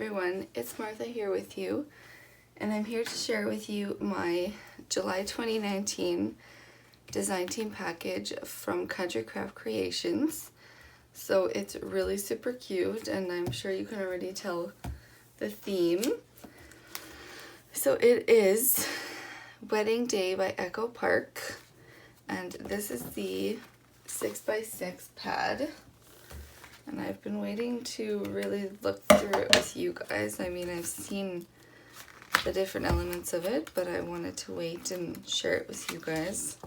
everyone, it's Martha here with you, and I'm here to share with you my July 2019 design team package from Country Craft Creations. So it's really super cute, and I'm sure you can already tell the theme. So it is Wedding Day by Echo Park, and this is the 6x6 pad. And I've been waiting to really look through it with you guys. I mean, I've seen the different elements of it, but I wanted to wait and share it with you guys.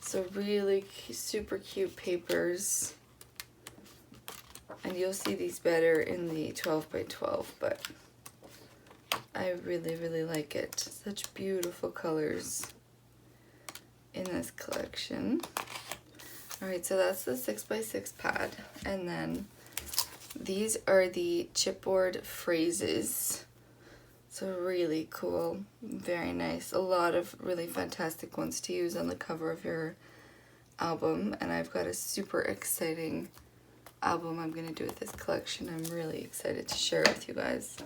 So really super cute papers. And you'll see these better in the 12x12, but I really like it. Such beautiful colors in this collection. Alright, so that's the 6x6 pad, and then these are the chipboard phrases. So really cool, very nice. A lot of really fantastic ones to use on the cover of your album, and I've got a super exciting album I'm going to do with this collection. I'm really excited to share it with you guys.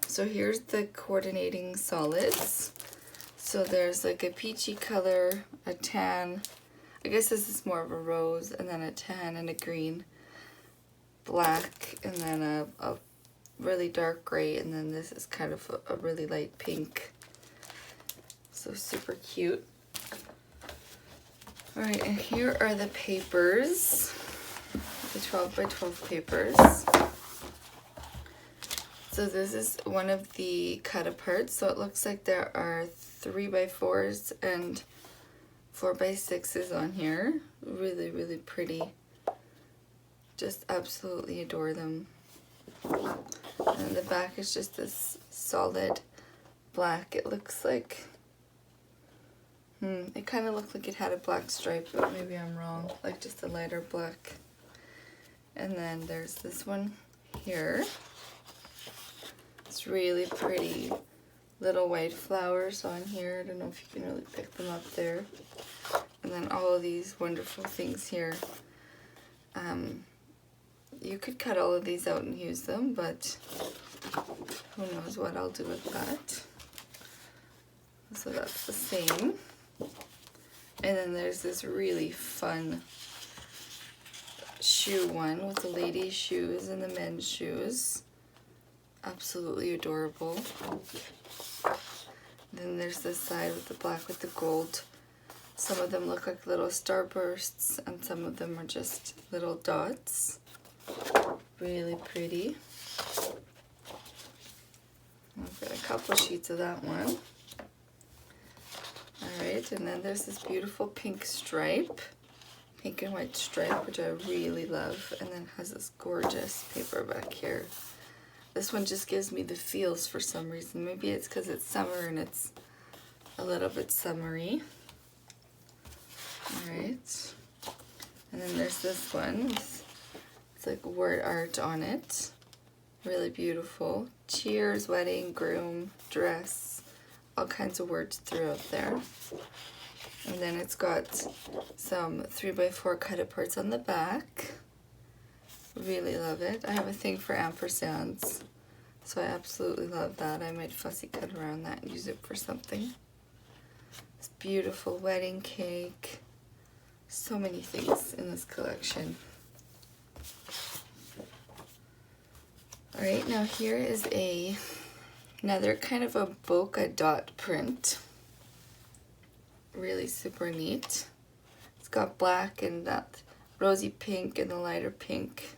So here's the coordinating solids. So there's like a peachy color, a tan, I guess this is more of a rose, and then a tan and a green, black, and then a really dark gray, and then this is kind of a really light pink. So super cute. Alright, and here are the papers, the 12x12 papers. So this is one of the cut aparts, so it looks like there are 3x4s and 4x6s on here. Really pretty. Just absolutely adore them. And the back is just this solid black. It looks like, it kind of looked like it had a black stripe, but maybe I'm wrong. Like just a lighter black. And then there's this one here. It's really pretty. Little white flowers on here. I don't know if you can really pick them up there. And then all of these wonderful things here. You could cut all of these out and use them, but who knows what I'll do with that. So that's the same. And then there's this really fun shoe one with the ladies' shoes and the men's shoes. Absolutely adorable. Then there's this side with the black with the gold. Some of them look like little starbursts, and some of them are just little dots. Really pretty. I've got a couple sheets of that one. Alright, and then there's this beautiful pink stripe. Pink and white stripe, which I really love. And then has this gorgeous paper back here. This one just gives me the feels for some reason. Maybe it's because it's summer and it's a little bit summery. Alright. And then there's this one. It's like word art on it. Really beautiful. Cheers, wedding, groom, dress. All kinds of words throughout there. And then it's got some 3x4 cut aparts on the back. Really love it. I have a thing for ampersands, so I absolutely love that. I might fussy cut around that and use it for something. This beautiful wedding cake. So many things in this collection. Alright, now here is another kind of a bokeh dot print. Really super neat. It's got black and that rosy pink and the lighter pink.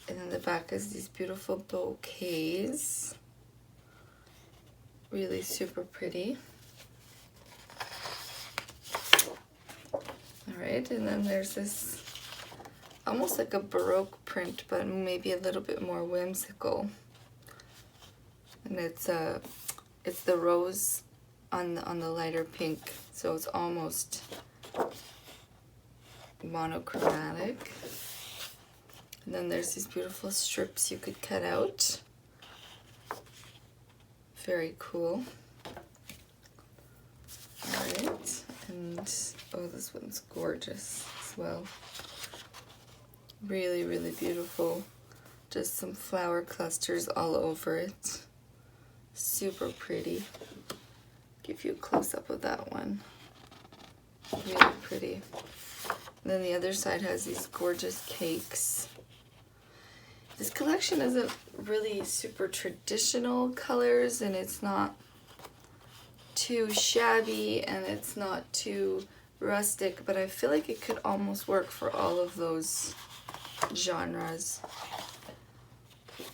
And then the back is these beautiful bouquets. Really super pretty. Alright, and then there's this almost like a Baroque print, but maybe a little bit more whimsical. And it's the rose on the lighter pink, so it's almost monochromatic. And then there's these beautiful strips you could cut out. Very cool. Alright, and oh, this one's gorgeous as well. Really beautiful Just some flower clusters all over it. Super pretty. Give you a close-up of that one. Really pretty. And then the other side has these gorgeous cakes. This collection isn't really super traditional colors, and it's not too shabby, and it's not too rustic, but I feel like it could almost work for all of those genres.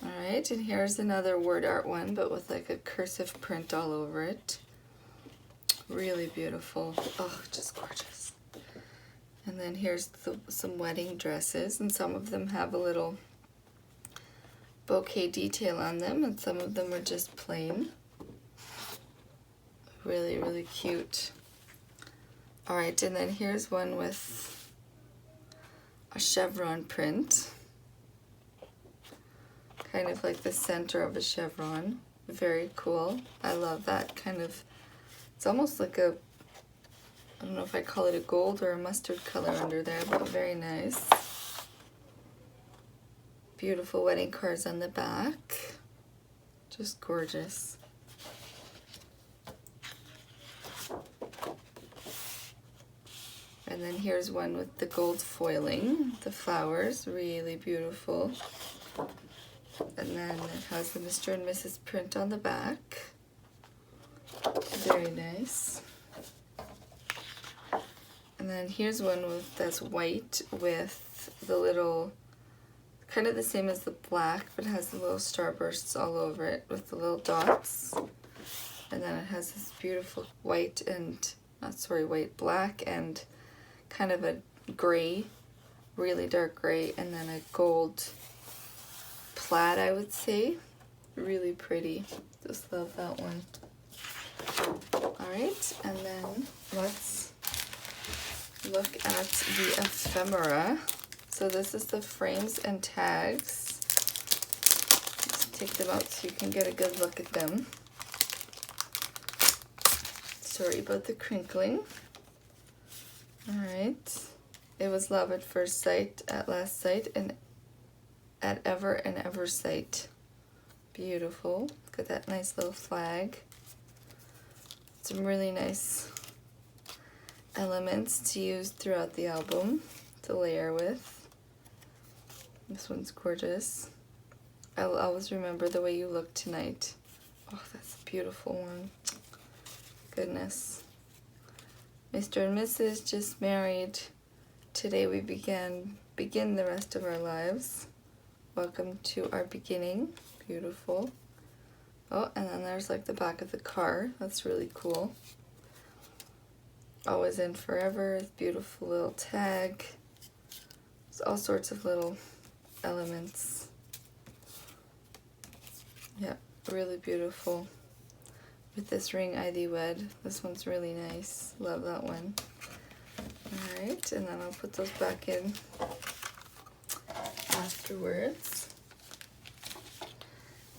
Alright, and here's another word art one, but with like a cursive print all over it. Really beautiful. Oh, just gorgeous. And then here's some wedding dresses, and some of them have a little bouquet detail on them, and some of them are just plain. Really, really cute. Alright, and then here's one with a chevron print. Kind of like the center of a chevron. Very cool. I love that kind of, it's almost like a, I don't know if I call it a gold or a mustard color under there, but very nice. Beautiful wedding cards on the back. Just gorgeous. And then here's one with the gold foiling, the flowers, really beautiful. And then it has the Mr. and Mrs. print on the back. Very nice. And then here's one that's white with the little, kind of the same as the black, but it has the little starbursts all over it with the little dots. And then it has this beautiful white and, black and kind of a gray, really dark gray, and then a gold plaid, I would say. Really pretty. Just love that one. Alright, and then let's look at the ephemera. So this is the frames and tags. Let's take them out so you can get a good look at them. Sorry about the crinkling. Alright. It was love at first sight, at last sight, and at ever and ever sight. Beautiful. Look at that nice little flag. Some really nice elements to use throughout the album to layer with. This one's gorgeous. I'll always remember the way you look tonight. Oh, that's a beautiful one. Goodness. Mr. and Mrs. just married. Today we begin the rest of our lives. Welcome to our beginning. Beautiful. Oh, and then there's like the back of the car. That's really cool. Always and forever. Beautiful little tag. There's all sorts of little elements. Yeah, really beautiful. With this ring ID wed. This one's really nice. Love that one. Alright, and then I'll put those back in afterwards.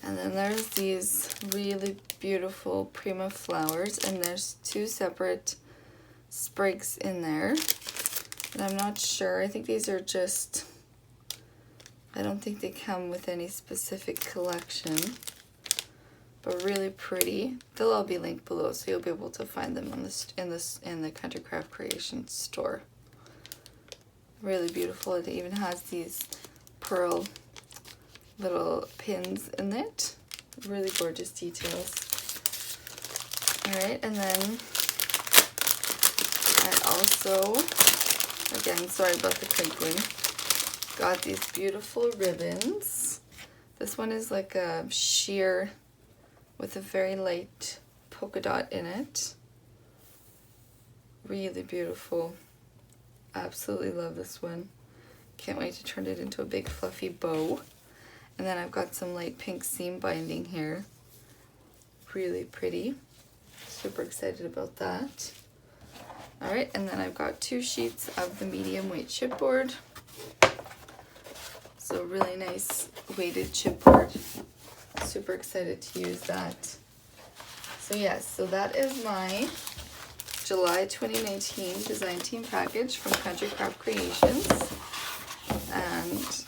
And then there's these really beautiful Prima flowers, and there's two separate sprigs in there. And I'm not sure. I think these are just, I don't think they come with any specific collection, but really pretty. They'll all be linked below, so you'll be able to find them on in the Country Craft Creations store. Really beautiful. It even has these pearl little pins in it. Really gorgeous details. Alright, and then I also, again, sorry about the crinkling, got these beautiful ribbons. This one is like a sheer with a very light polka dot in it. Really beautiful. Absolutely love this one. Can't wait to turn it into a big fluffy bow. And then I've got some light pink seam binding here. Really pretty. Super excited about that. Alright, and then I've got 2 sheets of the medium weight chipboard. So really nice weighted chipboard. Super excited to use that. So yes, so that is my July 2019 design team package from Country Craft Creations. And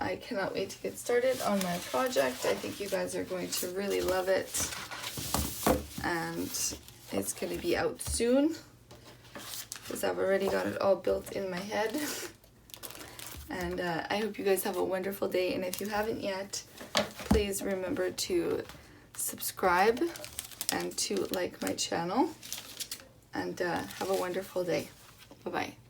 I cannot wait to get started on my project. I think you guys are going to really love it, and it's going to be out soon because I've already got it all built in my head. And I hope you guys have a wonderful day, and if you haven't yet, please remember to subscribe and to like my channel, and have a wonderful day. Bye-bye.